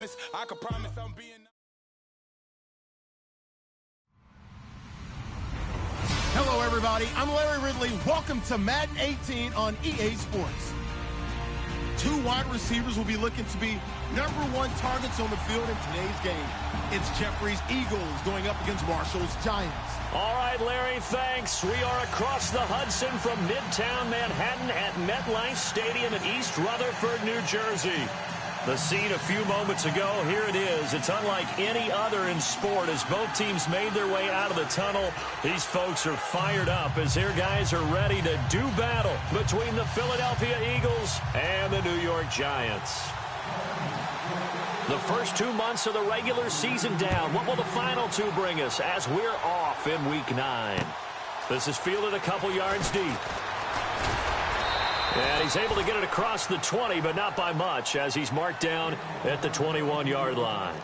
I can promise I'm being. Hello, everybody. I'm Larry Ridley. Welcome to Madden 18 on EA Sports. Two wide receivers will be looking to be #1 targets on the field in today's game. It's Jeffrey's Eagles going up against Marshall's Giants. All right, Larry, thanks. We are across the Hudson from Midtown Manhattan at MetLife Stadium in East Rutherford, New Jersey. The scene a few moments ago, here it is. It's unlike any other in sport as both teams made their way out of the tunnel. These folks are fired up as their guys are ready to do battle between the Philadelphia Eagles and the New York Giants. The first 2 months of the regular season down. What will the final two bring us as we're off in Week 9? This is fielded a couple yards deep. And he's able to get it across the 20, but not by much, as he's marked down at the 21-yard line.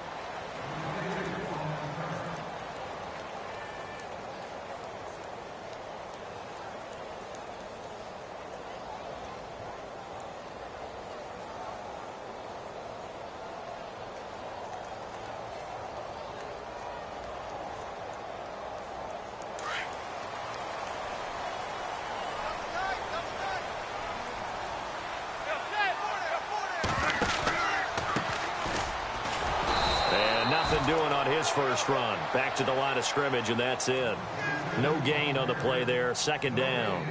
Doing on his first run. Back to the line of scrimmage, and that's it. No gain on the play there. Second down.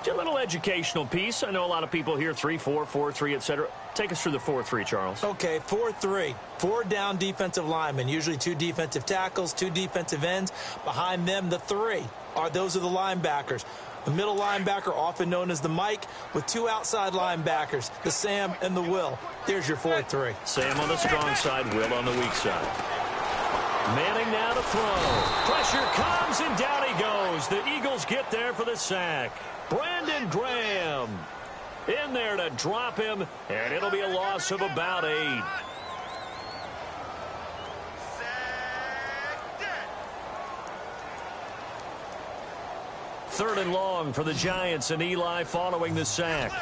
A little educational piece. I know a lot of people hear 3-4, 4-3, etc. Take us through the 4-3, Charles. Okay, 4-3. 4 down defensive linemen, usually 2 defensive tackles, 2 defensive ends. Behind them, the 3 those are the linebackers. The middle linebacker, often known as the Mike, with 2 outside linebackers, the Sam and the Will. There's your 4-3. Sam on the strong side, Will on the weak side. Manning now to throw. Pressure comes, and down he goes. The Eagles get there for the sack. Brandon Graham in there to drop him, and it'll be a loss of about 8. Third and long for the Giants, and Eli following the sack.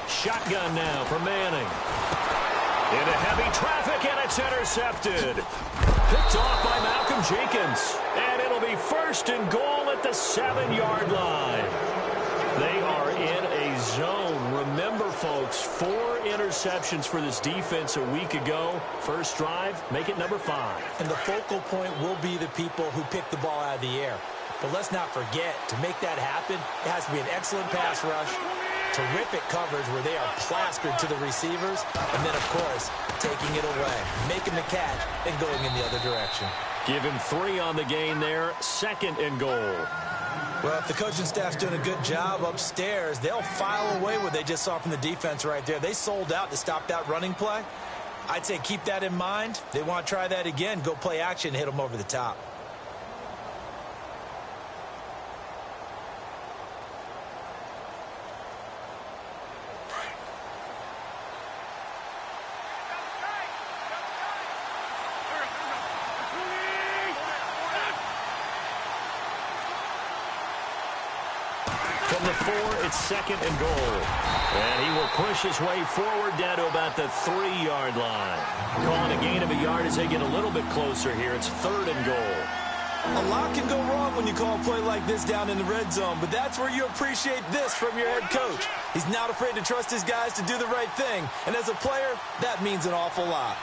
Shotgun now for Manning. Into heavy traffic, and it's intercepted. Picked off by Malcolm Jenkins. And it'll be first and goal at the 7-yard line. They are in a zone. Remember, folks, 4 interceptions for this defense a week ago. First drive, make it number 5. And the focal point will be the people who pick the ball out of the air. But let's not forget, to make that happen, it has to be an excellent pass rush, terrific coverage where they are plastered to the receivers, and then, of course, taking it away, making the catch, and going in the other direction. Give him 3 on the gain there, second and goal. Well, if the coaching staff's doing a good job upstairs, they'll file away what they just saw from the defense right there. They sold out to stop that running play. I'd say keep that in mind. They want to try that again, go play action, hit them over the top. From the 4, it's second and goal. And he will push his way forward down to about the 3-yard line. Calling a gain of a yard as they get a little bit closer here. It's third and goal. A lot can go wrong when you call a play like this down in the red zone, but that's where you appreciate this from your head coach. He's not afraid to trust his guys to do the right thing. And as a player, that means an awful lot.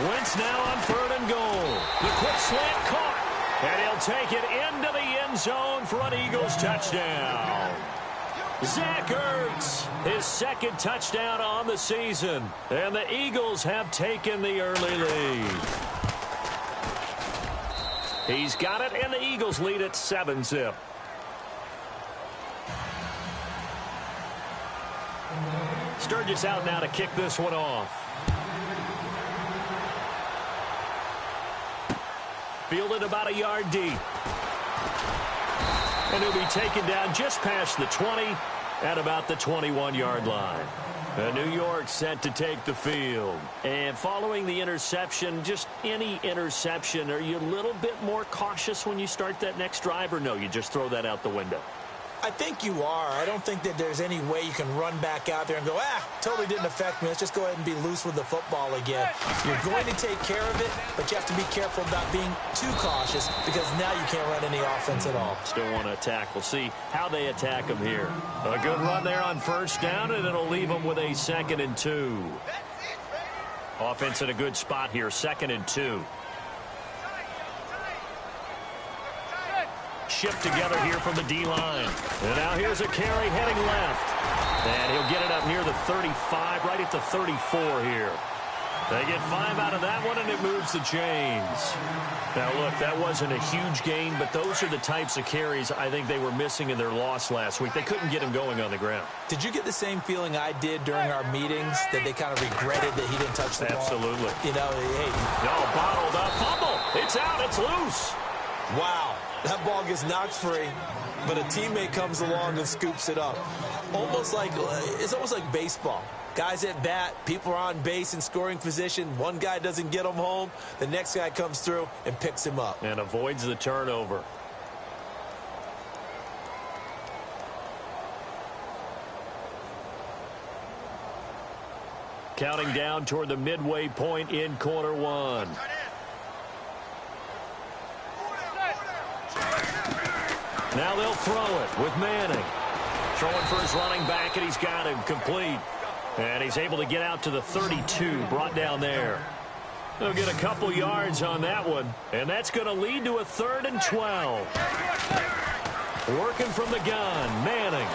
Wentz now on third and goal. The quick slant caught. And he'll take it into the end zone for an Eagles touchdown. Zach Ertz, his second touchdown on the season. And the Eagles have taken the early lead. He's got it, and the Eagles lead at 7-zip. Sturgis out now to kick this one off. Fielded about a yard deep. And he'll be taken down just past the 20 at about the 21-yard line. And New York set to take the field. And following the interception, just any interception, are you a little bit more cautious when you start that next drive, or no, you just throw that out the window? I think you are. I don't think that there's any way you can run back out there and go, totally didn't affect me. Let's just go ahead and be loose with the football again. You're going to take care of it, but you have to be careful about being too cautious because now you can't run any offense at all. Still want to attack. We'll see how they attack him here. A good run there on first down, and it'll leave them with a 2nd and 2. Offense in a good spot here, 2nd and 2. Shift together here from the D-line. And now here's a carry heading left. And he'll get it up near the 35, right at the 34 here. They get 5 out of that one, and it moves the chains. Now, look, that wasn't a huge gain, but those are the types of carries I think they were missing in their loss last week. They couldn't get him going on the ground. Did you get the same feeling I did during our meetings, that they kind of regretted that he didn't touch the ball? Absolutely. You know, hey. No, bottled up. Fumble. It's out. It's loose. Wow. That ball gets knocked free, but a teammate comes along and scoops it up. It's almost like baseball. Guys at bat, people are on base in scoring position. One guy doesn't get him home. The next guy comes through and picks him up. And avoids the turnover. Counting down toward the midway point in quarter one. Now they'll throw it with Manning. Throwing for his running back, and he's got him complete. And he's able to get out to the 32, brought down there. They'll get a couple yards on that one, and that's going to lead to a 3rd and 12. Working from the gun, Manning.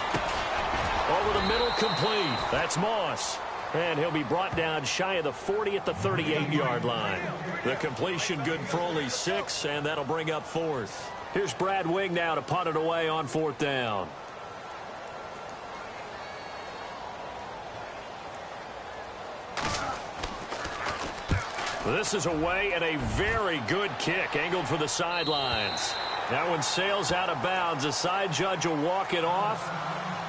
Over the middle, complete. That's Moss. And he'll be brought down shy of the 40 at the 38-yard line. The completion good for only 6, and that'll bring up 4th. Here's Brad Wing now to punt it away on 4th down. This is away, and a very good kick angled for the sidelines. That one sails out of bounds. The side judge will walk it off,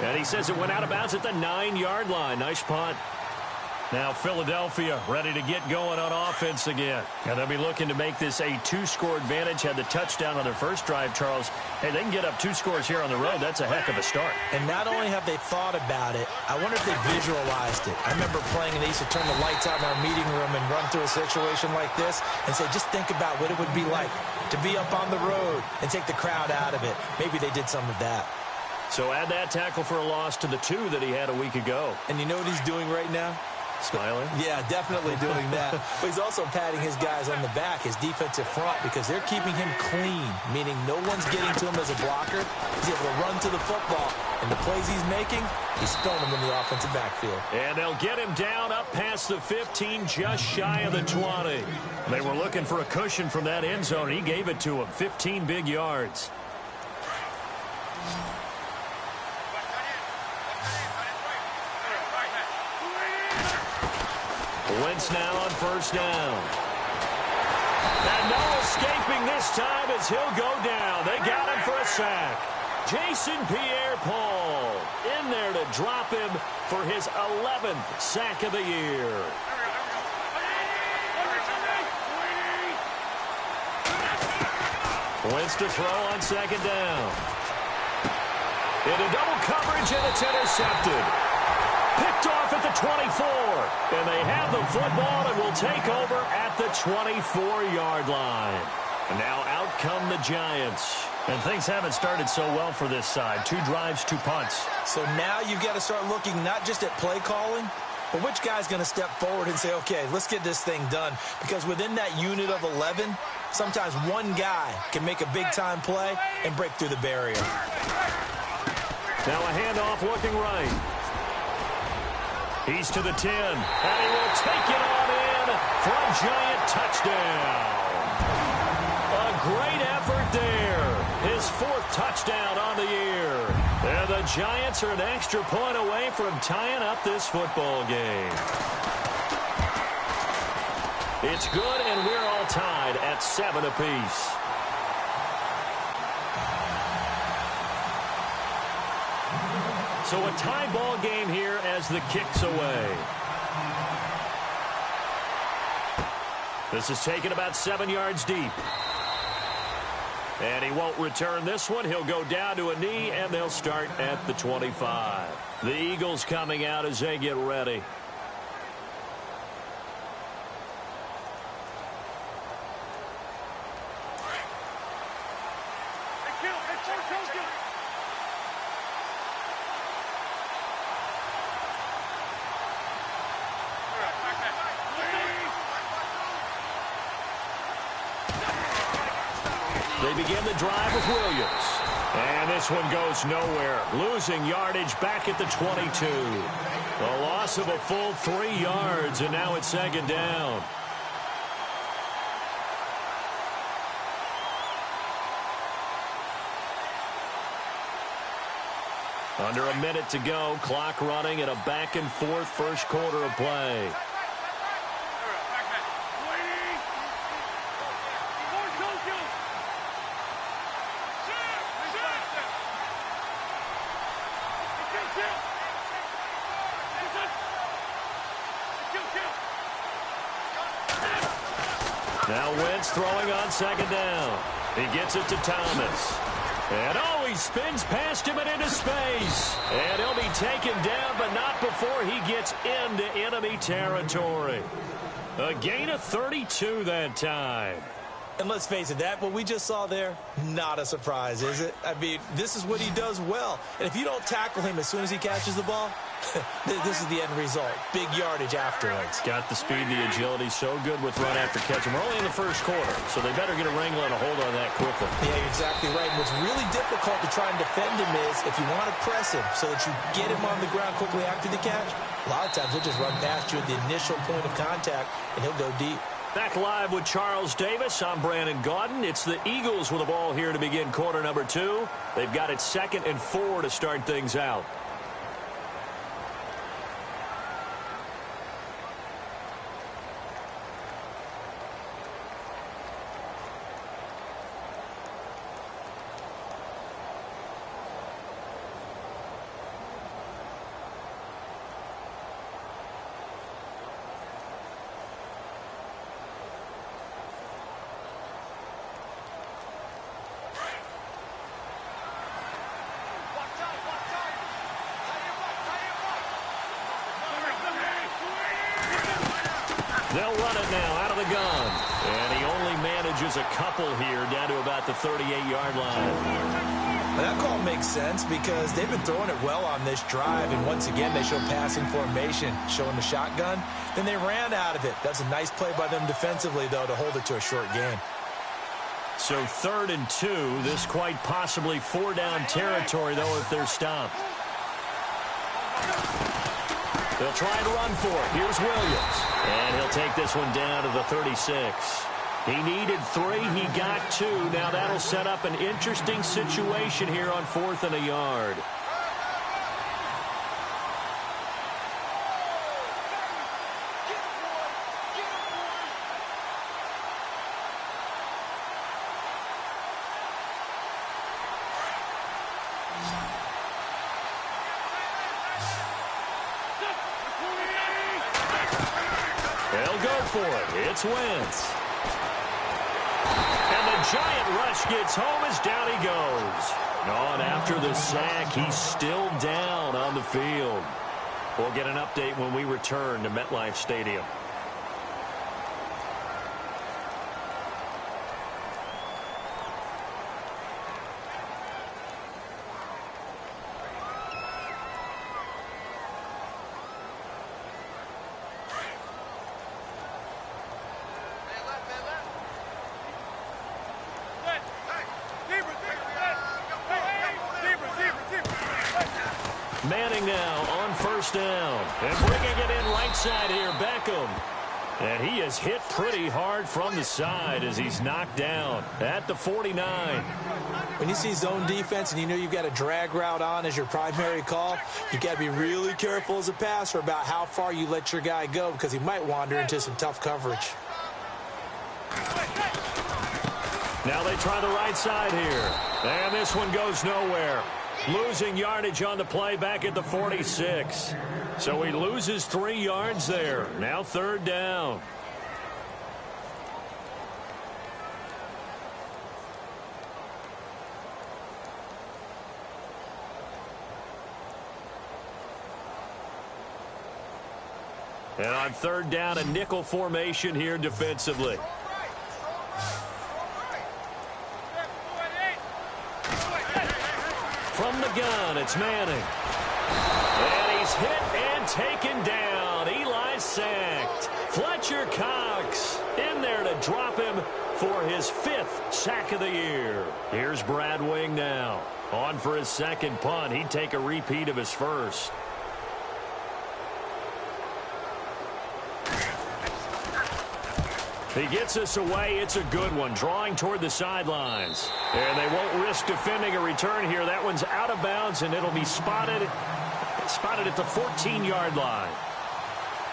and he says it went out of bounds at the 9-yard line. Nice punt. Now Philadelphia ready to get going on offense again. And they'll be looking to make this a 2-score advantage. Had the touchdown on their first drive, Charles. Hey, they can get up 2 scores here on the road. That's a heck of a start. And not only have they thought about it, I wonder if they visualized it. I remember playing, and they used to turn the lights out in our meeting room and run through a situation like this and say, just think about what it would be like to be up on the road and take the crowd out of it. Maybe they did some of that. So add that tackle for a loss to the 2 that he had a week ago. And you know what he's doing right now? Smiling? Yeah, definitely doing that. But he's also patting his guys on the back, his defensive front, because they're keeping him clean, meaning no one's getting to him as a blocker. He's able to run to the football, and the plays he's making, he's throwing them in the offensive backfield. And they'll get him down up past the 15, just shy of the 20. They were looking for a cushion from that end zone. He gave it to him, 15 big yards. Wentz now on first down. And no escaping this time as he'll go down. They got him for a sack. Jason Pierre-Paul in there to drop him for his 11th sack of the year. Wentz to throw on second down. Into double coverage, and it's intercepted. Picked off at the 24, and they have the football and will take over at the 24-yard line. And now out come the Giants. And things haven't started so well for this side. 2 drives, 2 punts. So now you've got to start looking not just at play calling, but which guy's going to step forward and say, okay, let's get this thing done. Because within that unit of 11, sometimes one guy can make a big-time play and break through the barrier. Now a handoff looking right. He's to the 10, and he will take it on in for a Giant touchdown. A great effort there. His 4th touchdown on the year. And the Giants are an extra point away from tying up this football game. It's good, and we're all tied at 7 apiece. So a tie ball game here as the kick's away. This is taken about 7 yards deep. And he won't return this one. He'll go down to a knee, and they'll start at the 25. The Eagles coming out as they get ready. They begin the drive with Williams. And this one goes nowhere. Losing yardage back at the 22. A loss of a full 3 yards, and now it's second down. Under a minute to go. Clock running at a back-and-forth first quarter of play. Now Wentz throwing on second down. He gets it to Thomas. And oh, he spins past him and into space. And he'll be taken down, but not before he gets into enemy territory. A gain of 32 that time. And let's face it, that what we just saw there, not a surprise, is it? I mean, this is what he does well. And if you don't tackle him as soon as he catches the ball, this is the end result. Big yardage afterwards. Got the speed, the agility, so good with run after catch. And we're only in the first quarter, so they better get a wrangle and a hold on that quickly. Yeah, you're exactly right. And what's really difficult to try and defend him is if you want to press him so that you get him on the ground quickly after the catch, a lot of times he'll just run past you at the initial point of contact, and he'll go deep. Back live with Charles Davis. I'm Brandon Gaudin. It's the Eagles with the ball here to begin quarter number 2. They've got it 2nd and 4 to start things out. They'll run it now out of the gun. And he only manages a couple here down to about the 38-yard line. That call makes sense because they've been throwing it well on this drive. And once again, they show passing formation, showing the shotgun. Then they ran out of it. That's a nice play by them defensively, though, to hold it to a short gain. So 3rd and 2. This quite possibly 4-down territory, though, if they're stopped. They'll try and run for it. Here's Williams. And he'll take this one down to the 36. He needed 3. He got 2. Now that'll set up an interesting situation here on 4th and a yard. They'll go for it. It's Wentz. And the giant rush gets home as down he goes. On after the sack, he's still down on the field. We'll get an update when we return to MetLife Stadium. Manning now on 1st down. And bringing it in right side here, Beckham. And he is hit pretty hard from the side as he's knocked down at the 49. When you see zone defense and you know you've got a drag route on as your primary call, you got to be really careful as a passer about how far you let your guy go because he might wander into some tough coverage. Now they try the right side here. And this one goes nowhere. Losing yardage on the play back at the 46. So he loses 3 yards there. Now 3rd down. And on 3rd down, a nickel formation here defensively. From the gun, it's Manning. And he's hit and taken down. Eli sacked. Fletcher Cox in there to drop him for his 5th sack of the year. Here's Brad Wing now. On for his 2nd punt. He'd take a repeat of his 1st. He gets us away. It's a good one. Drawing toward the sidelines. And they won't risk defending a return here. That one's out of bounds, and it'll be spotted at the 14-yard line.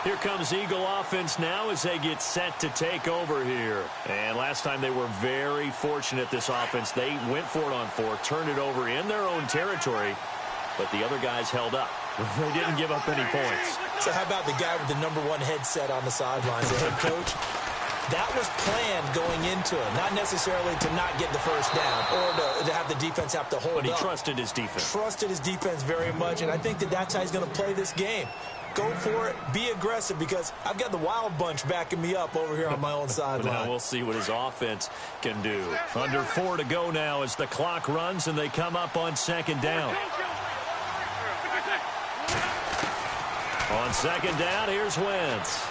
Here comes Eagle offense now as they get set to take over here. And last time they were very fortunate, this offense. They went for it on 4th, turned it over in their own territory, but the other guys held up. They didn't give up any points. So how about the guy with the #1 headset on the sidelines, the head coach? That was planned going into it, not necessarily to not get the 1st down or to have the defense have to hold up. But he trusted his defense. Trusted his defense very much, and I think that's how he's going to play this game. Go for it. Be aggressive, because I've got the wild bunch backing me up over here on my own sideline. Now we'll see what his offense can do. Under 4 to go now as the clock runs and they come up on 2nd down. On 2nd down, here's Wentz.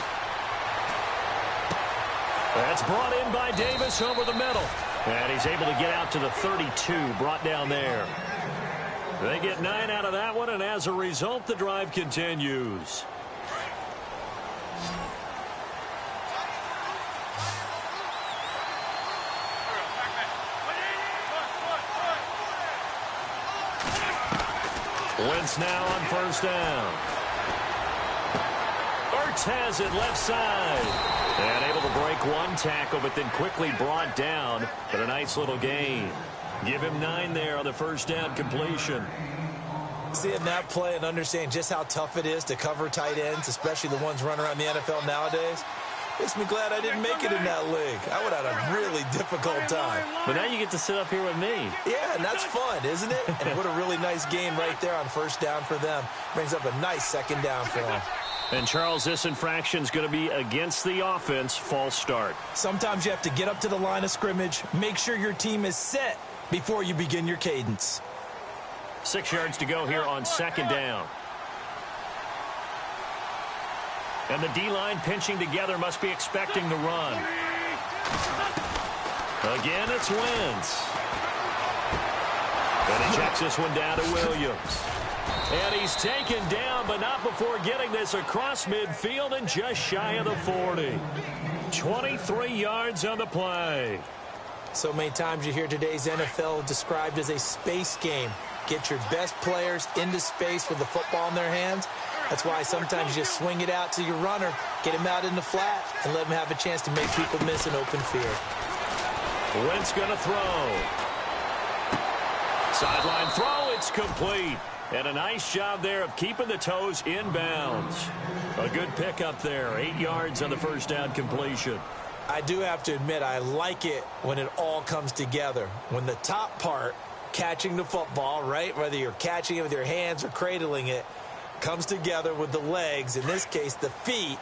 That's brought in by Davis over the middle. And he's able to get out to the 32, brought down there. They get 9 out of that one, and as a result, the drive continues. Wentz now on 1st down. Ertz has it left side. And able to break 1 tackle, but then quickly brought down. But a nice little gain. Give him 9 there on the 1st down completion. Seeing that play and understanding just how tough it is to cover tight ends, especially the ones running around the NFL nowadays, makes me glad I didn't make it in that league. I would have had a really difficult time. But now you get to sit up here with me. Yeah, and that's fun, isn't it? And what a really nice game right there on 1st down for them. Brings up a nice 2nd down for them. And, Charles, this infraction's going to be against the offense. False start. Sometimes you have to get up to the line of scrimmage, make sure your team is set before you begin your cadence. 6 yards to go here on 2nd down. And the D-line pinching together, must be expecting the run. Again, it's Wentz. And he checks this one down to Williams. And he's taken down, but not before getting this across midfield and just shy of the 40. 23 yards on the play. So many times you hear today's NFL described as a space game. Get your best players into space with the football in their hands. That's why sometimes you just swing it out to your runner, get him out in the flat, and let him have a chance to make people miss an open field. Wentz going to throw. Sideline throw, it's complete. And a nice job there of keeping the toes in bounds. A good pickup there. 8 yards on the 1st down completion. I do have to admit, I like it when it all comes together. When the top part, catching the football, right, whether you're catching it with your hands or cradling it, comes together with the legs, in this case the feet,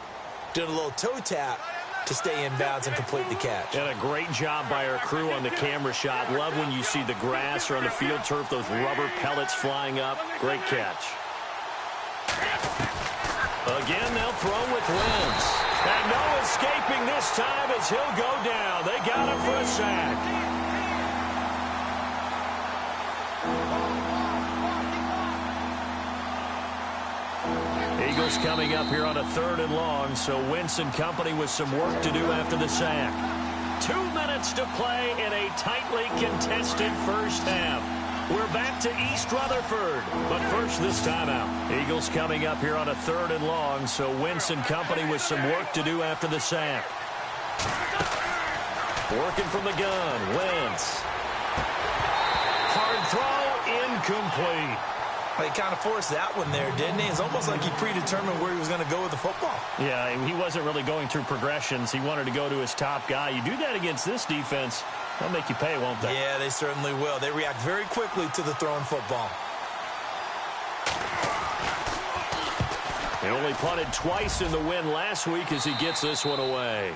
doing a little toe tap to stay in bounds and complete the catch. And a great job by our crew on the camera shot. Love when you see the grass or on the field turf, those rubber pellets flying up. Great catch. Again, they'll throw with Wentz. And no escaping this time as he'll go down. They got him for a sack. Eagles coming up here on a 3rd and long, so Wentz and company with some work to do after the sack. 2 minutes to play in a tightly contested 1st half. We're back to East Rutherford, but first this timeout. Eagles coming up here on a 3rd and long, so Wentz and company with some work to do after the sack. Working from the gun, Wentz. Hard throw, incomplete. incomplete. He kind of forced that one there, didn't he? It's almost like he predetermined where he was going to go with the football. Yeah, he wasn't really going through progressions. He wanted to go to his top guy. You do that against this defense, they'll make you pay, won't they? Yeah, they certainly will. They react very quickly to the thrown football. He only punted twice in the win last week as he gets this one away.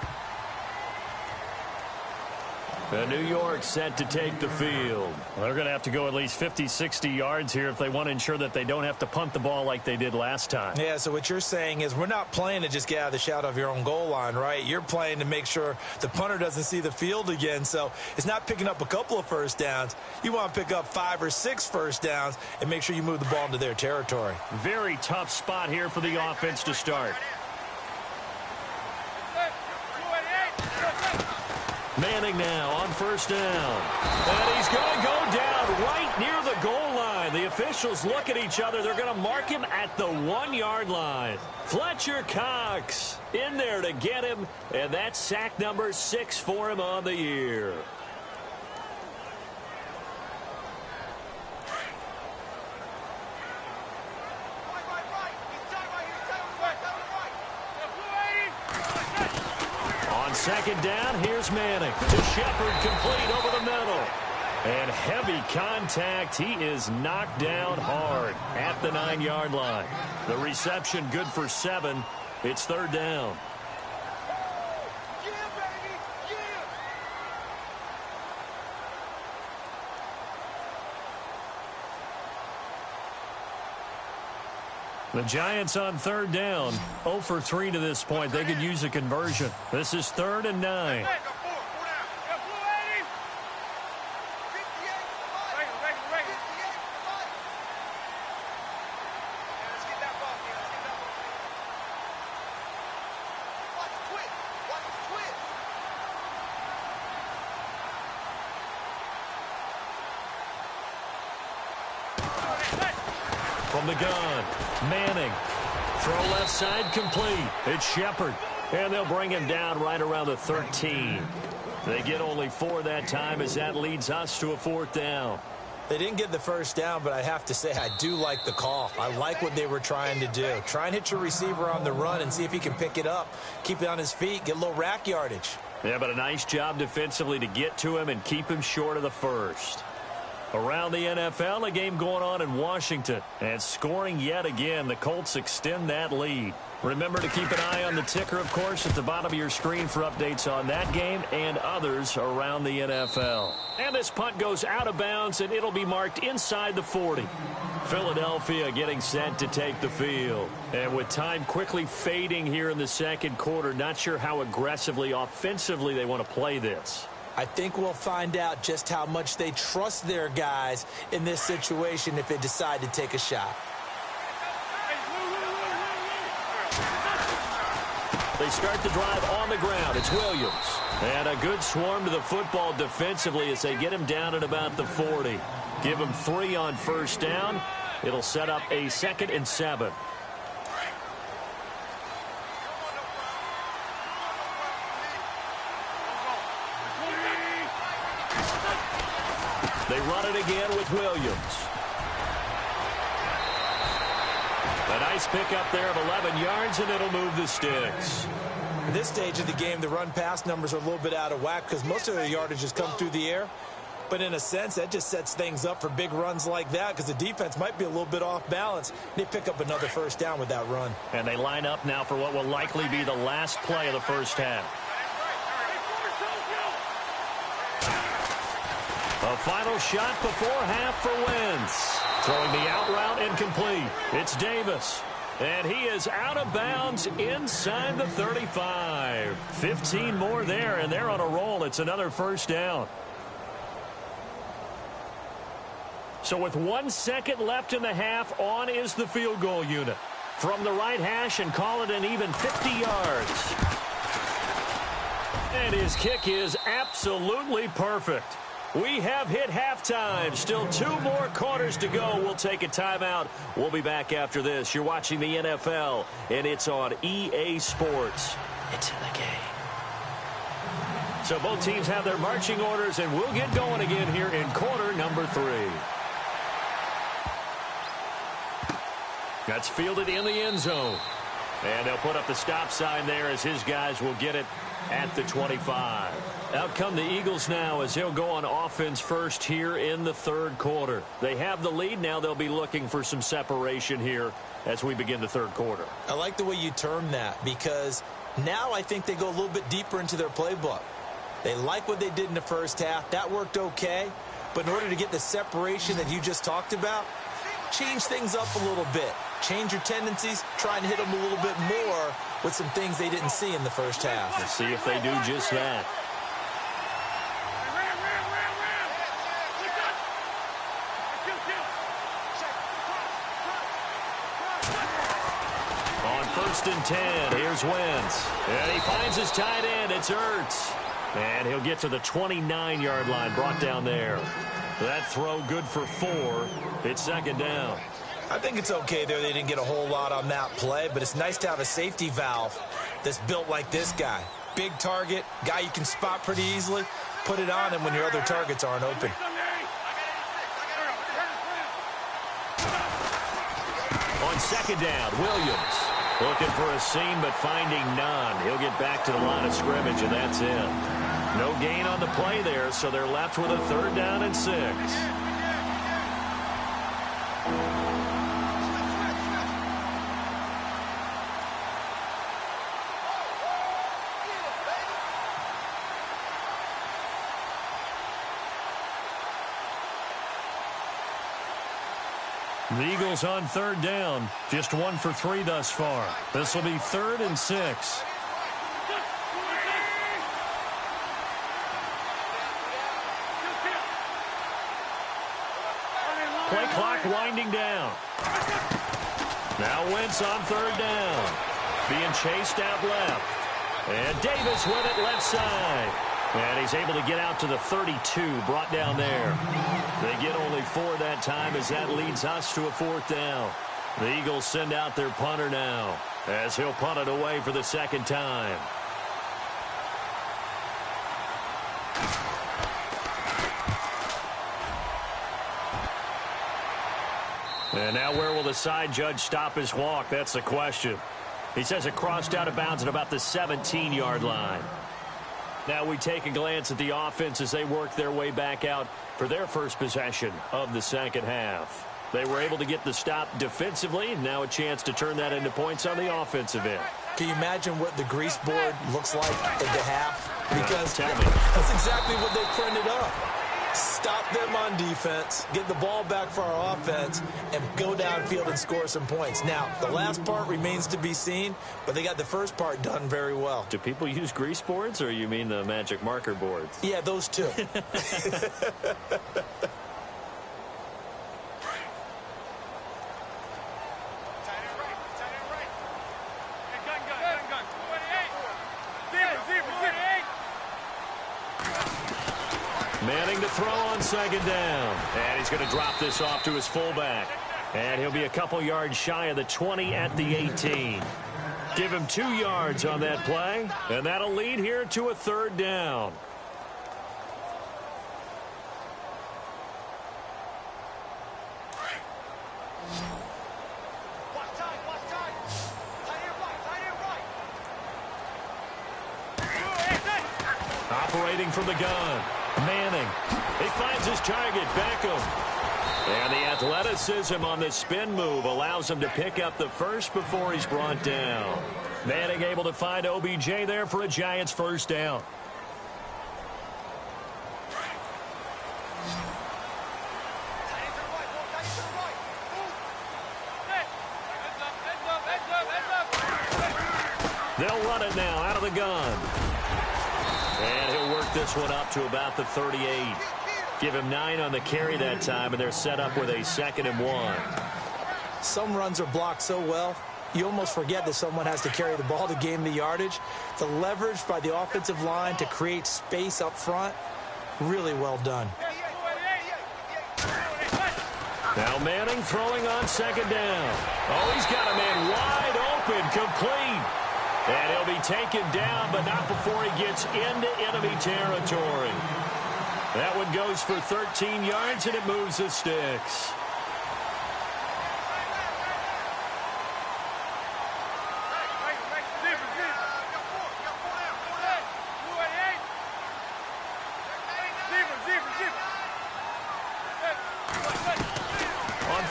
New York set to take the field. They're going to have to go at least 50, 60 yards here if they want to ensure that they don't have to punt the ball like they did last time. Yeah, so what you're saying is we're not playing to just get out of the shadow of your own goal line, right? You're playing to make sure the punter doesn't see the field again. So it's not picking up a couple of first downs. You want to pick up 5 or 6 first downs and make sure you move the ball into their territory. Very tough spot here for the offense to start. Manning now on first down. And he's going to go down right near the goal line. The officials look at each other. They're going to mark him at the 1-yard line. Fletcher Cox in there to get him. And that's sack number 6 for him on the year. Second down, here's Manning to Shepard, complete over the middle. And heavy contact. He is knocked down hard at the 9-yard line. The reception good for 7. It's third down. The Giants on third down, 0 for 3 to this point. They could use a conversion. This is 3rd and 9. From the gun, Manning. Throw left side complete. It's Shepard. And they'll bring him down right around the 13. They get only 4 that time as that leads us to a 4th down. They didn't get the first down, but I have to say I do like the call. I like what they were trying to do. Try and hit your receiver on the run and see if he can pick it up. Keep it on his feet. Get a little rack yardage. Yeah, but a nice job defensively to get to him and keep him short of the first. Around the NFL, a game going on in Washington. And scoring yet again. The Colts extend that lead. Remember to keep an eye on the ticker, of course, at the bottom of your screen for updates on that game and others around the NFL. And this punt goes out of bounds, and it'll be marked inside the 40. Philadelphia getting set to take the field. And with time quickly fading here in the second quarter, not sure how aggressively, offensively they want to play this. I think we'll find out just how much they trust their guys in this situation if they decide to take a shot. They start the drive on the ground. It's Williams. And a good swarm to the football defensively as they get him down at about the 40. Give him 3 on first down. It'll set up a 2nd and 7. They run it again with Williams. A nice pickup there of 11 yards, and it'll move the sticks. At this stage of the game, the run-pass numbers are a little bit out of whack because most of their yardage has come through the air. But in a sense, that just sets things up for big runs like that because the defense might be a little bit off balance. They pick up another first down with that run. And they line up now for what will likely be the last play of the first half. A final shot before half for Wentz. Throwing the out route incomplete. It's Davis. And he is out of bounds inside the 35. 15 more there, and they're on a roll. It's another first down. So with 1 second left in the half, on is the field goal unit. From the right hash and call it an even 50 yards. And his kick is absolutely perfect. We have hit halftime. Still 2 more quarters to go. We'll take a timeout. We'll be back after this. You're watching the NFL, and it's on EA Sports. It's in the game. So both teams have their marching orders, and we'll get going again here in quarter number 3. That's fielded in the end zone. And they'll put up the stop sign there as his guys will get it at the 25. Out come the Eagles now as they'll go on offense first here in the third quarter. They have the lead. Now they'll be looking for some separation here as we begin the third quarter. I like the way you term that because now I think they go a little bit deeper into their playbook. They like what they did in the first half. That worked okay. But in order to get the separation that you just talked about, change things up a little bit. Change your tendencies. Try and hit them a little bit more with some things they didn't see in the first half. Let's see if they do just that. On 1st and 10, here's Wentz. And he finds his tight end. It's Ertz. And he'll get to the 29-yard line, brought down there. That throw good for 4. It's second down. I think it's okay there. They didn't get a whole lot on that play, but it's nice to have a safety valve that's built like this guy. Big target, guy you can spot pretty easily. Put it on him when your other targets aren't open. On second down, Williams looking for a seam but finding none. He'll get back to the line of scrimmage, and that's it. No gain on the play there, so they're left with a 3rd down and 6. The Eagles on 3rd down. Just 1 for 3 thus far. This will be 3rd and 6. Play clock winding down. Now Wentz on 3rd down. Being chased out left. And Davis with it left side. And he's able to get out to the 32, brought down there. They get only 4 that time as that leads us to a 4th down. The Eagles send out their punter now as he'll punt it away for the 2nd time. And now where will the side judge stop his walk? That's the question. He says it crossed out of bounds at about the 17-yard line. Now we take a glance at the offense as they work their way back out for their first possession of the second half. They were able to get the stop defensively, and now a chance to turn that into points on the offensive end. Can you imagine what the grease board looks like at the half? Because tell me. That's exactly what they printed up. Stop them on defense, get the ball back for our offense, and go downfield and score some points. Now, the last part remains to be seen, but they got the first part done very well. Do people use grease boards, or you mean the magic marker boards? Yeah, those two. Manning to throw on second down. And he's going to drop this off to his fullback. And he'll be a couple yards shy of the 20 at the 18. Give him 2 yards on that play. And that'll lead here to a 3rd down. Operating from the gun. Manning. He finds his target, Beckham. And the athleticism on the spin move allows him to pick up the first before he's brought down. Manning able to find OBJ there for a Giants 1st down. They'll run it now out of the gun. And he'll work this one up to about the 38. Give him 9 on the carry that time, and they're set up with a 2nd and 1. Some runs are blocked so well, you almost forget that someone has to carry the ball to gain the yardage. The leverage by the offensive line to create space up front, really well done. Now Manning throwing on 2nd down. Oh, he's got a man wide open, complete. And he'll be taken down, but not before he gets into enemy territory. That one goes for 13 yards, and it moves the sticks.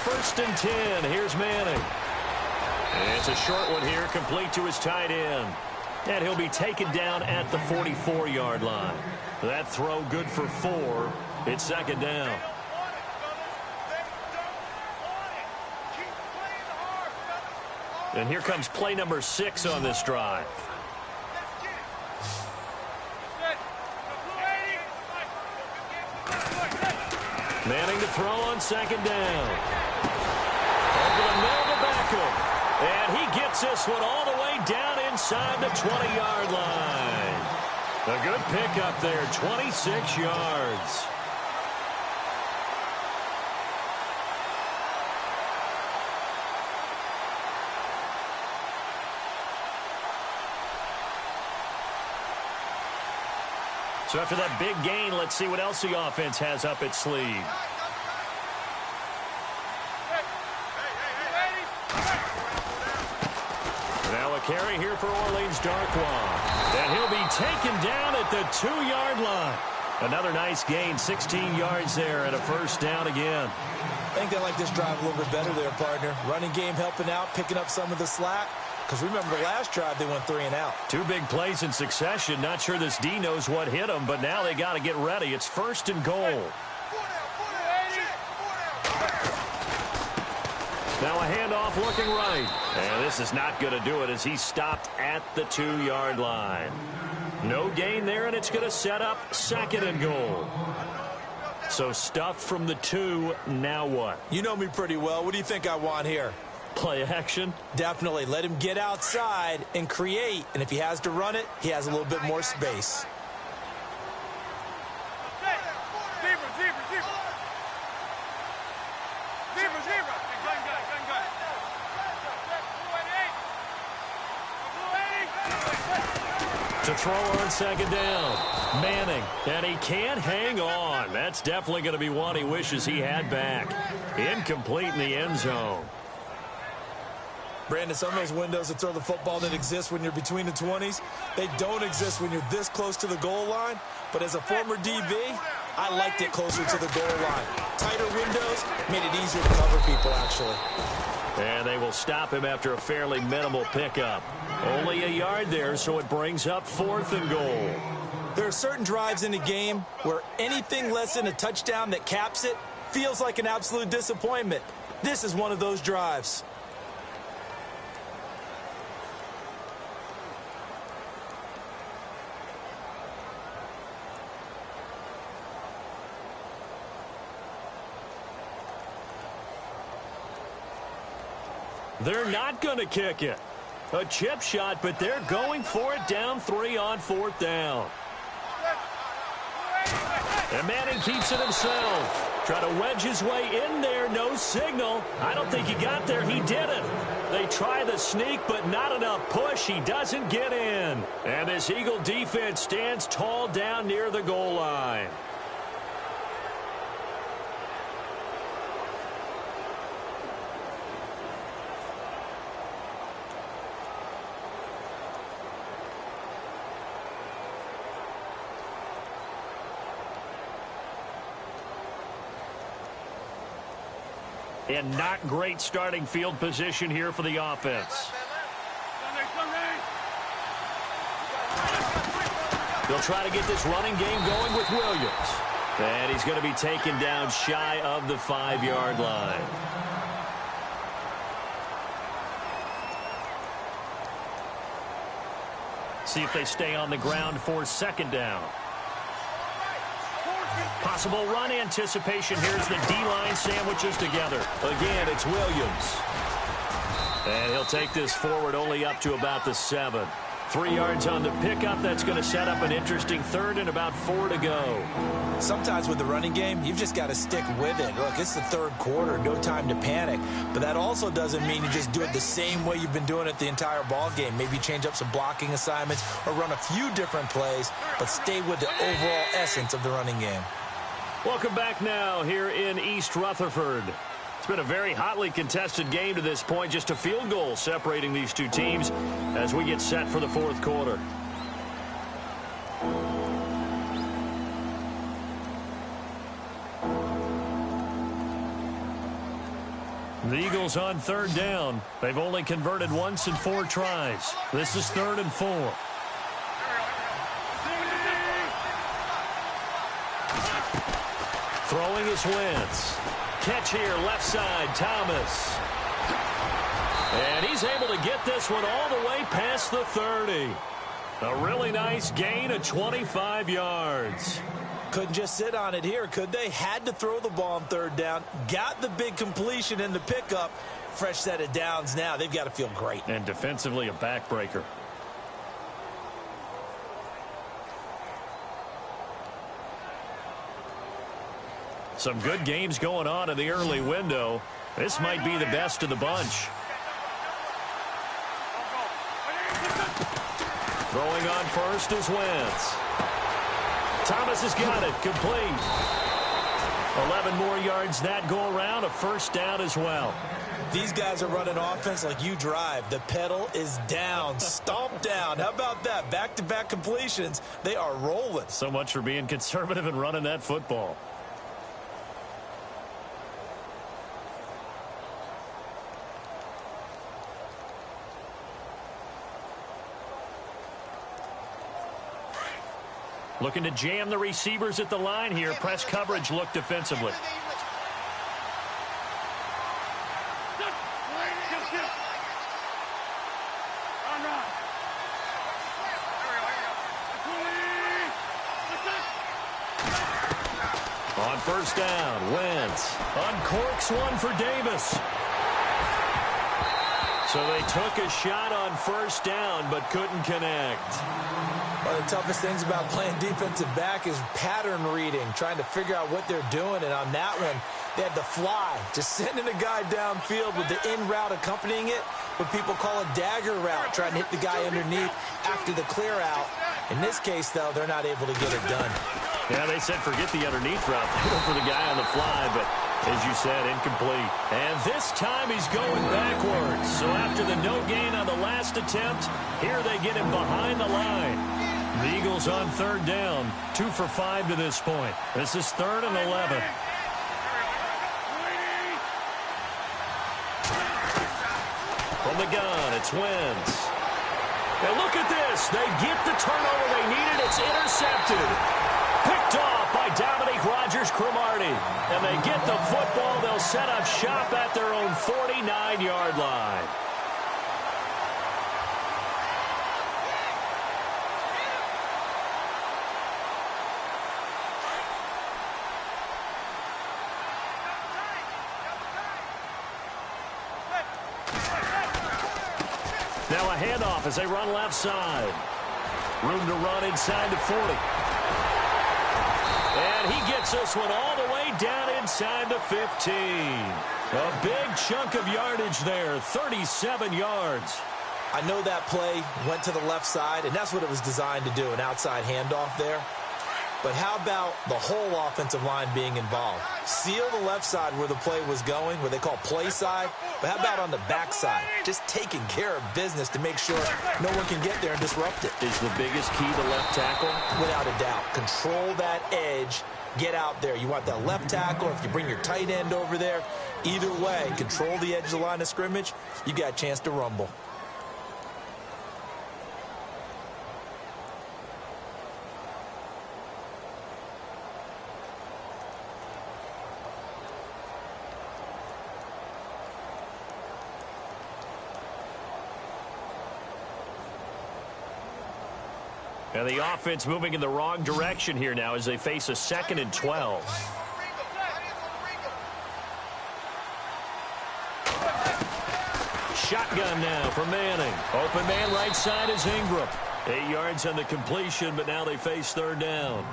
first and 10. Here's Manning. It's a short one here, complete to his tight end. And he'll be taken down at the 44-yard line. That throw good for 4. It's second down. And here comes play number 6 on this drive. Manning to throw on second down. Over the middle to Beckham. And he gets this one all the way down inside the 20-yard line. A good pickup there, 26 yards. So after that big gain, let's see what else the offense has up its sleeve. Now a carry here for Orleans Darkwa. And he'll be taken down at the 2-yard line. Another nice gain, 16 yards there and a first down again. I think they like this drive a little bit better there, partner. Running game helping out, picking up some of the slack. Because remember, the last drive, they went 3 and out. 2 big plays in succession. Not sure this D knows what hit them, but now they got to get ready. It's first and goal. Now a handoff looking right. And this is not going to do it as he stopped at the 2-yard line. No gain there, and it's going to set up second and goal. So stuffed from the 2, now what? You know me pretty well. What do you think I want here? Play action? Definitely. Let him get outside and create. And if he has to run it, he has a little bit more space. To throw on second down. Manning. And he can't hang on. That's definitely going to be one he wishes he had back. Incomplete in the end zone. Brandon, some of those windows that throw the football that exist when you're between the 20s, they don't exist when you're this close to the goal line. But as a former DB, I liked it closer to the goal line. Tighter windows made it easier to cover people, actually. And they will stop him after a fairly minimal pickup. Only a yard there, so it brings up 4th and goal. There are certain drives in the game where anything less than a touchdown that caps it feels like an absolute disappointment. This is one of those drives. They're not going to kick it. A chip shot, but they're going for it down 3 on 4th down. And Manning keeps it himself. Try to wedge his way in there. No signal. I don't think he got there. He didn't. They try the sneak, but not enough push. He doesn't get in. And this Eagle defense stands tall down near the goal line. And not great starting field position here for the offense. They'll try to get this running game going with Williams. And he's going to be taken down shy of the 5-yard line. See if they stay on the ground for second down. Possible run anticipation. Here's the D-line sandwiches together. Again, it's Williams. And he'll take this forward only up to about the 7. 3 yards on the pickup. That's going to set up an interesting 3rd and about 4 to go. Sometimes with the running game, you've just got to stick with it. Look, it's the 3rd quarter. No time to panic. But that also doesn't mean you just do it the same way you've been doing it the entire ball game. Maybe change up some blocking assignments or run a few different plays, but stay with the overall essence of the running game. Welcome back now here in East Rutherford. It's been a very hotly contested game to this point. Just a field goal separating these two teams as we get set for the 4th quarter. The Eagles on third down. They've only converted once in 4 tries. This is 3rd and 4. Throwing is Wentz. Catch here, left side, Thomas. And he's able to get this one all the way past the 30. A really nice gain of 25 yards. Couldn't just sit on it here, could they? Had to throw the ball on third down. Got the big completion in the pickup. Fresh set of downs now. They've got to feel great. And defensively, a backbreaker. Some good games going on in the early window. This might be the best of the bunch. Throwing on first is Wentz. Thomas has got it. Complete. 11 more yards that go around. A first down as well. These guys are running offense like you drive. The pedal is down. Stomp down. How about that? Back-to-back completions. They are rolling. So much for being conservative and running that football. Looking to jam the receivers at the line here. Press coverage look defensively. On first down, Wentz uncorks one for Davis. So they took a shot on first down but couldn't connect. One of the toughest things about playing defensive back is pattern reading, trying to figure out what they're doing. And on that one, they had the fly, just sending a guy downfield with the in route accompanying it, what people call a dagger route, trying to hit the guy underneath after the clear out. In this case, though, they're not able to get it done. Yeah, they said forget the underneath route. They go for the guy on the fly, but as you said, incomplete. And this time he's going backwards. So after the no gain on the last attempt, here they get him behind the line. The Eagles on third down, 2 for 5 to this point. This is 3rd and 11. From the gun, it's Wentz. And look at this. They get the turnover they needed. It's intercepted. Picked off by Dominique Rodgers-Cromartie. And they get the football. They'll set up shop at their own 49-yard line. Now a handoff as they run left side. Room to run inside the 40. And he gets this one all the way down inside the 15. A big chunk of yardage there, 37 yards. I know that play went to the left side, and that's what it was designed to do, an outside handoff there. But how about the whole offensive line being involved? Seal the left side where the play was going, what they call play side. But how about on the back side? Just taking care of business to make sure no one can get there and disrupt it. Is the biggest key to left tackle? Without a doubt. Control that edge. Get out there. You want that left tackle. If you bring your tight end over there, either way, control the edge of the line of scrimmage. You got a chance to rumble. And the offense moving in the wrong direction here now as they face a 2nd and 12. Shotgun now for Manning. Open man right side is Ingram. 8 yards on the completion, but now they face 3rd down.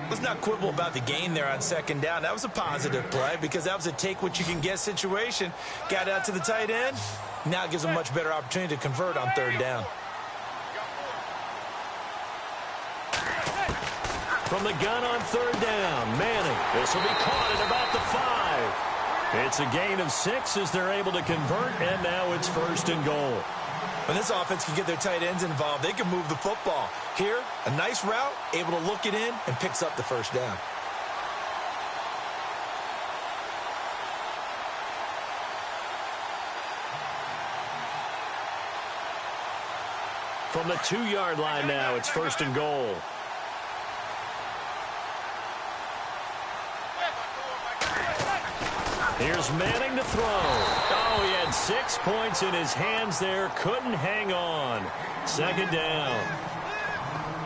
Let's not quibble about the gain there on 2nd down. That was a positive play because that was a take-what-you-can-get situation. Got out to the tight end. Now it gives them a much better opportunity to convert on 3rd down. From the gun on 3rd down, Manning. This will be caught at about the 5. It's a gain of 6 as they're able to convert, and now it's 1st and goal. When this offense can get their tight ends involved, they can move the football. Here, a nice route, able to look it in, and picks up the 1st down. From the 2-yard line now, it's 1st and goal. Here's Manning to throw. Oh, he had 6 points in his hands there. Couldn't hang on. 2nd down.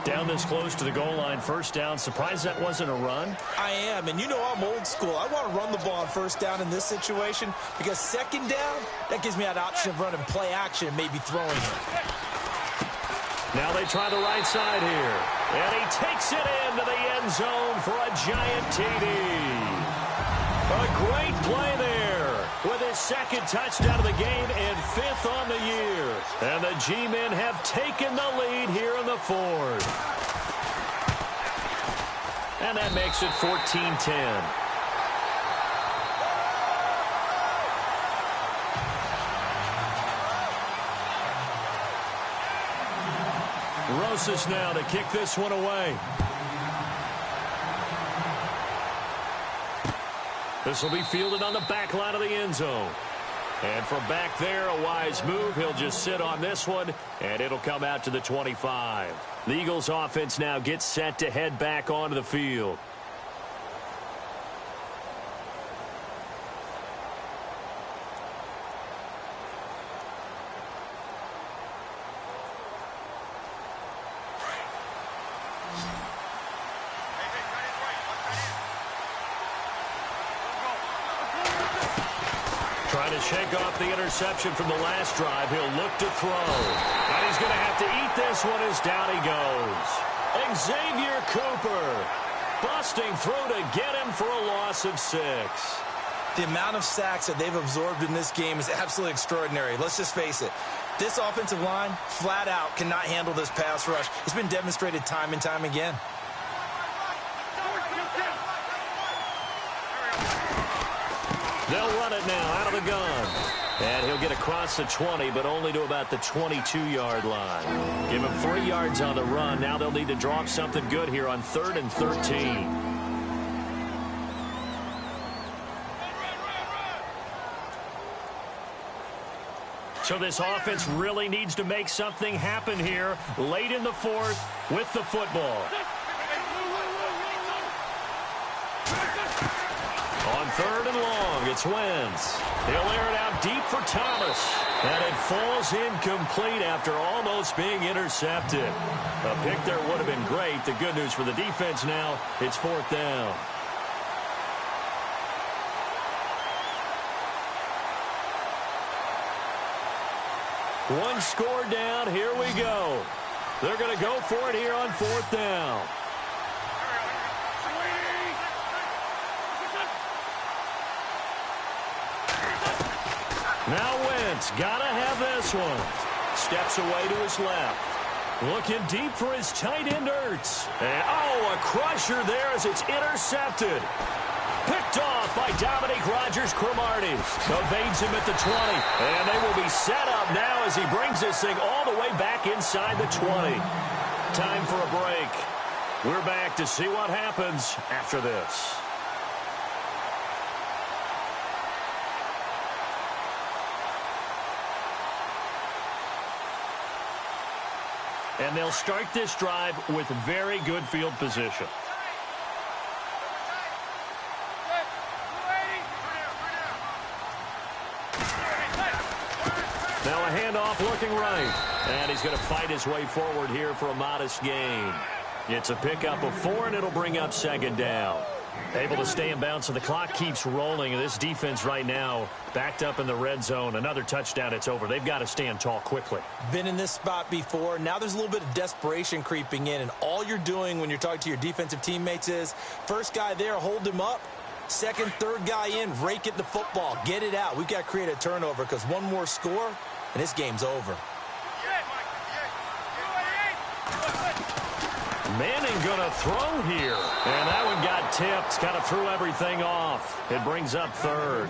Down this close to the goal line, 1st down. Surprised that wasn't a run? I am, and you know I'm old school. I want to run the ball on 1st down in this situation because 2nd down, that gives me that option of running play action and maybe throwing it. Now they try the right side here. And he takes it into the end zone for a giant TD. A great play there with his 2nd touchdown of the game and 5th on the year. And the G-men have taken the lead here in the 4th. And that makes it 14-10. Rosas now to kick this one away. This will be fielded on the back line of the end zone. And from back there, a wise move. He'll just sit on this one, and it'll come out to the 25. The Eagles' offense now gets set to head back onto the field. Trying to shake off the interception from the last drive. He'll look to throw. And he's going to have to eat this one as down he goes. Xavier Cooper busting through to get him for a loss of 6. The amount of sacks that they've absorbed in this game is absolutely extraordinary. Let's just face it. This offensive line, flat out, cannot handle this pass rush. It's been demonstrated time and time again. They'll run it now out of the gun. And he'll get across the 20, but only to about the 22-yard line. Give him 3 yards on the run. Now they'll need to draw up something good here on 3rd and 13. So this offense really needs to make something happen here late in the 4th with the football. On 3rd and long, it's Wentz. He'll air it out deep for Thomas. And it falls incomplete after almost being intercepted. A pick there would have been great. The good news for the defense now, it's 4th down. One score down. Here we go. They're going to go for it here on 4th down. Now Wentz, gotta have this one. Steps away to his left. Looking deep for his tight end Ertz. And, oh, a crusher there as it's intercepted. Picked off by Dominique Rodgers-Cromartie. Evades him at the 20. And they will be set up now as he brings this thing all the way back inside the 20. Time for a break. We're back to see what happens after this. And they'll start this drive with very good field position. Now a handoff looking right. And he's going to fight his way forward here for a modest gain. It's a pickup of 4, and it'll bring up 2nd down. Able to stay in bounds, so the clock keeps rolling. And this defense right now backed up in the red zone. Another touchdown, it's over. They've got to stand tall quickly. Been in this spot before. Now there's a little bit of desperation creeping in. And all you're doing when you're talking to your defensive teammates is, first guy there, hold him up. Second, third guy in, rake at the football. Get it out. We've got to create a turnover because one more score, and this game's over. Manning going to throw here. And that one got tipped. Kind of threw everything off. It brings up 3rd.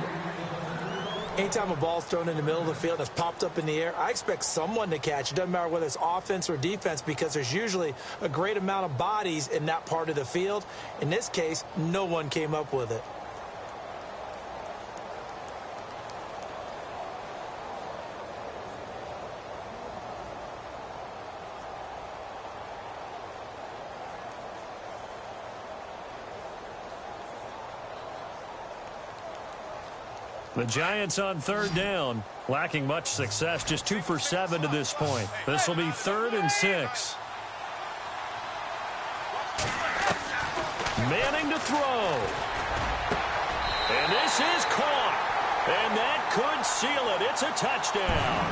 Anytime a ball's thrown in the middle of the field and it's popped up in the air, I expect someone to catch. It doesn't matter whether it's offense or defense because there's usually a great amount of bodies in that part of the field. In this case, no one came up with it. The Giants on third down, lacking much success, just 2 for 7 to this point. This will be 3rd and 6. Manning to throw. And this is caught. And that could seal it. It's a touchdown.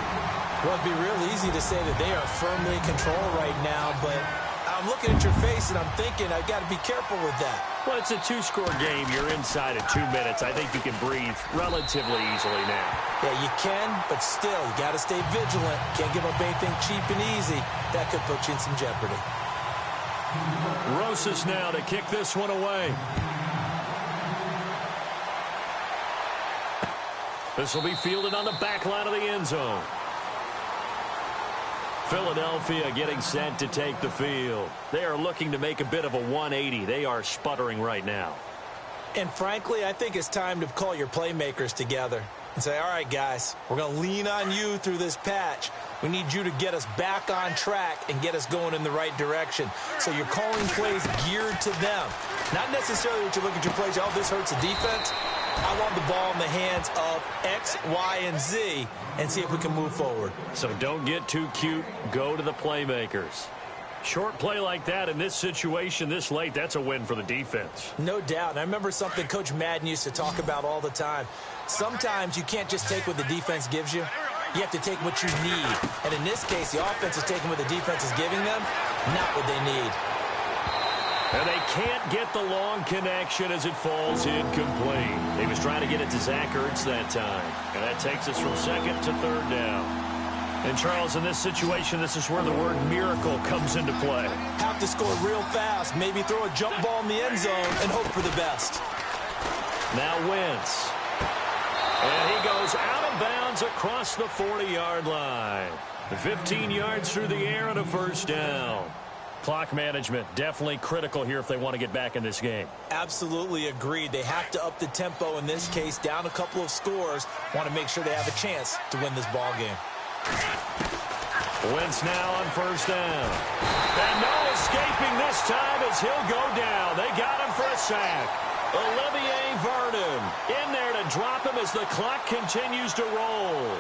Well, it'd be real easy to say that they are firmly in control right now, but I'm looking at your face and I'm thinking I've got to be careful with that. Well, it's a 2-score game. You're inside at 2 minutes. I think you can breathe relatively easily now. Yeah, you can, but still, you got to stay vigilant. Can't give up anything cheap and easy. That could put you in some jeopardy. Rosas now to kick this one away. This will be fielded on the back line of the end zone. Philadelphia getting set to take the field. They are looking to make a bit of a 180. They are sputtering right now. And frankly, I think it's time to call your playmakers together and say, all right, guys, we're going to lean on you through this patch. We need you to get us back on track and get us going in the right direction. So you're calling plays geared to them. Not necessarily what you look at your plays, oh, this hurts the defense. I want the ball in the hands of X, Y, and Z and see if we can move forward. So don't get too cute. Go to the playmakers. Short play like that in this situation this late, that's a win for the defense. No doubt. And I remember something Coach Madden used to talk about all the time. Sometimes you can't just take what the defense gives you. You have to take what you need. And in this case, the offense is taking what the defense is giving them, not what they need. And they can't get the long connection as it falls incomplete. He was trying to get it to Zach Ertz that time. And that takes us from 2nd to 3rd down. And, Charles, in this situation, this is where the word miracle comes into play. Have to score real fast. Maybe throw a jump ball in the end zone and hope for the best. Now Wentz. And he goes out of bounds across the 40-yard line. 15 yards through the air and a first down. Clock management definitely critical here if they want to get back in this game. Absolutely agreed. They have to up the tempo in this case, down a couple of scores. Want to make sure they have a chance to win this ball game. Wentz now on first down. And no escaping this time as he'll go down. They got him for a sack. Olivier Vernon in there to drop him as the clock continues to roll.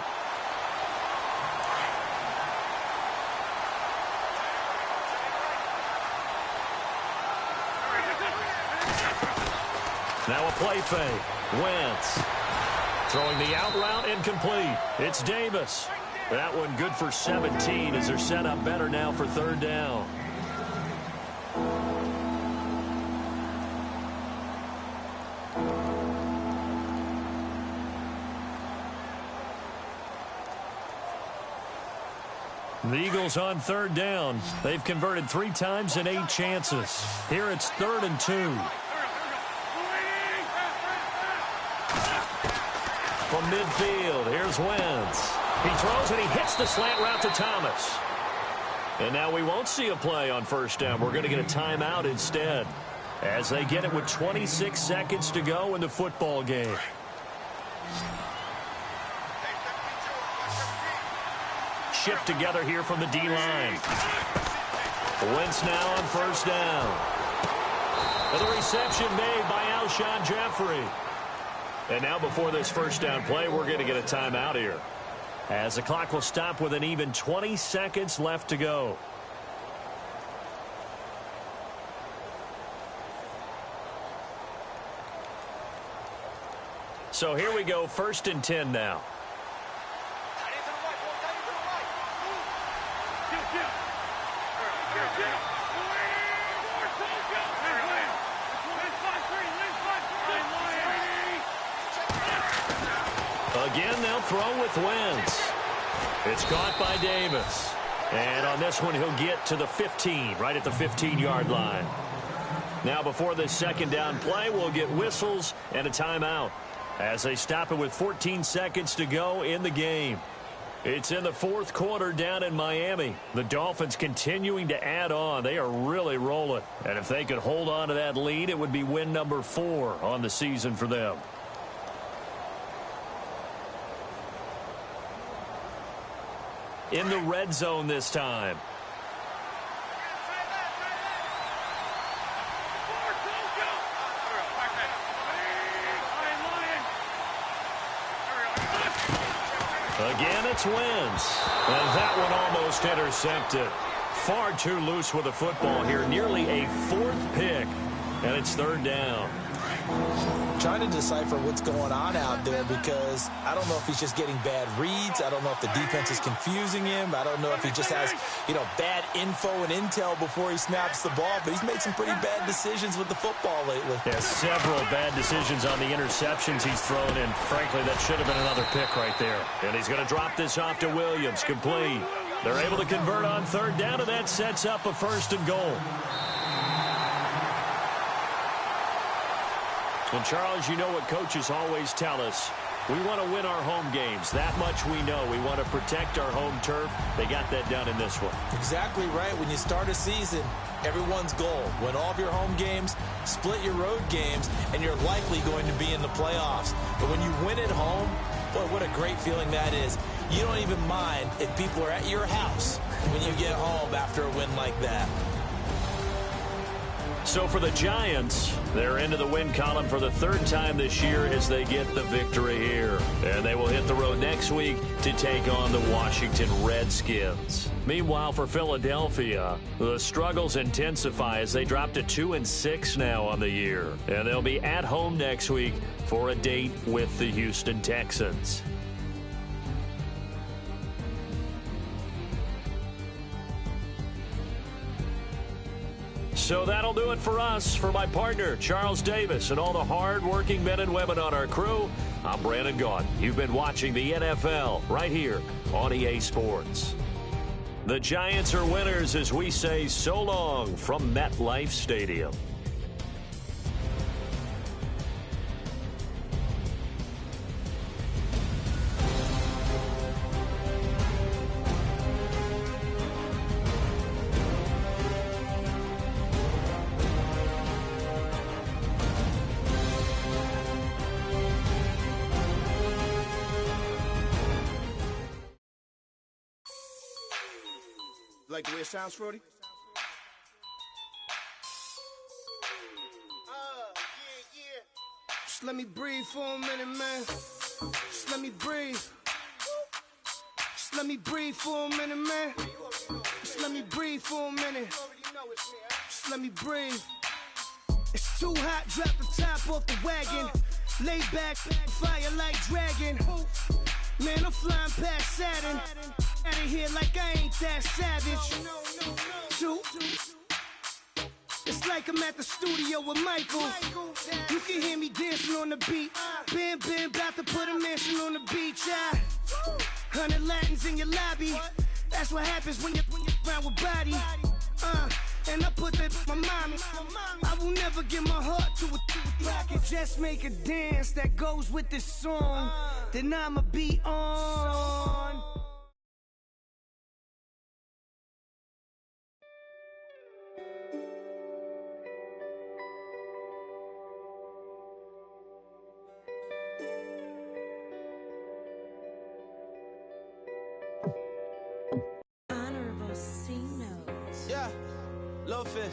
Now a play fake. Wentz throwing the out route incomplete. It's Davis. That one good for 17 as they're set up better now for 3rd down. The Eagles on 3rd down. They've converted 3 times in 8 chances. Here it's 3rd and 2. From midfield, here's Wentz. He throws and he hits the slant route to Thomas. And now we won't see a play on first down. We're going to get a timeout instead as they get it with 26 seconds to go in the football game. Shift together here from the D-line. Wentz now on first down. And the reception made by Alshon Jeffrey. And now before this first down play, we're going to get a timeout here, as the clock will stop with an even 20 seconds left to go. So here we go, 1st and 10 now. Again, they'll throw with Wentz. It's caught by Davis. And on this one, he'll get to the 15, right at the 15-yard line. Now, before this second down play, we'll get whistles and a timeout as they stop it with 14 seconds to go in the game. It's in the 4th quarter down in Miami. The Dolphins continuing to add on. They are really rolling. And if they could hold on to that lead, it would be win number 4 on the season for them. In the red zone this time. Again, it's Wentz. And that one almost intercepted. Far too loose with the football here. Nearly a fourth pick. And it's third down. Trying to decipher what's going on out there because I don't know if he's just getting bad reads. I don't know if the defense is confusing him. I don't know if he just has, bad info and intel before he snaps the ball. But he's made some pretty bad decisions with the football lately. Yeah, several bad decisions on the interceptions he's thrown in. Frankly, that should have been another pick right there. And he's going to drop this off to Williams. Complete. They're able to convert on third down, and that sets up a first and goal. Well, Charles, you know what coaches always tell us. We want to win our home games. That much we know. We want to protect our home turf. They got that done in this one. Exactly right. When you start a season, everyone's goal. Win all of your home games, split your road games, and you're likely going to be in the playoffs. But when you win at home, boy, what a great feeling that is. You don't even mind if people are at your house when you get home after a win like that. So for the Giants, they're into the win column for the third time this year as they get the victory here. And they will hit the road next week to take on the Washington Redskins. Meanwhile, for Philadelphia, the struggles intensify as they drop to 2-6 now on the year. And they'll be at home next week for a date with the Houston Texans. So that'll do it for us. For my partner, Charles Davis, and all the hard-working men and women on our crew, I'm Brandon Gaudin. You've been watching the NFL right here on EA Sports. The Giants are winners as we say so long from MetLife Stadium. Like the way it sounds, Frody? Yeah. Just let me breathe for a minute, man. Just let me breathe. Just let me breathe for a minute, man. Just let me breathe for a minute. Just let me breathe. It's too hot, drop the top off the wagon. Lay back, fire like dragon. Man, I'm flying past Saturn. Out of here like I ain't that savage. Shoot. It's like I'm at the studio with Michael. You can hear me dancing on the beat. Bam, about to put a mansion on the beach. 100 Latins in your lobby. That's what happens when you're around with body. And I put that in my mommy. I will never give my heart to a I can just make a dance that goes with this song. Then I'ma be on. Honorable C notes. Yeah, Low Fish.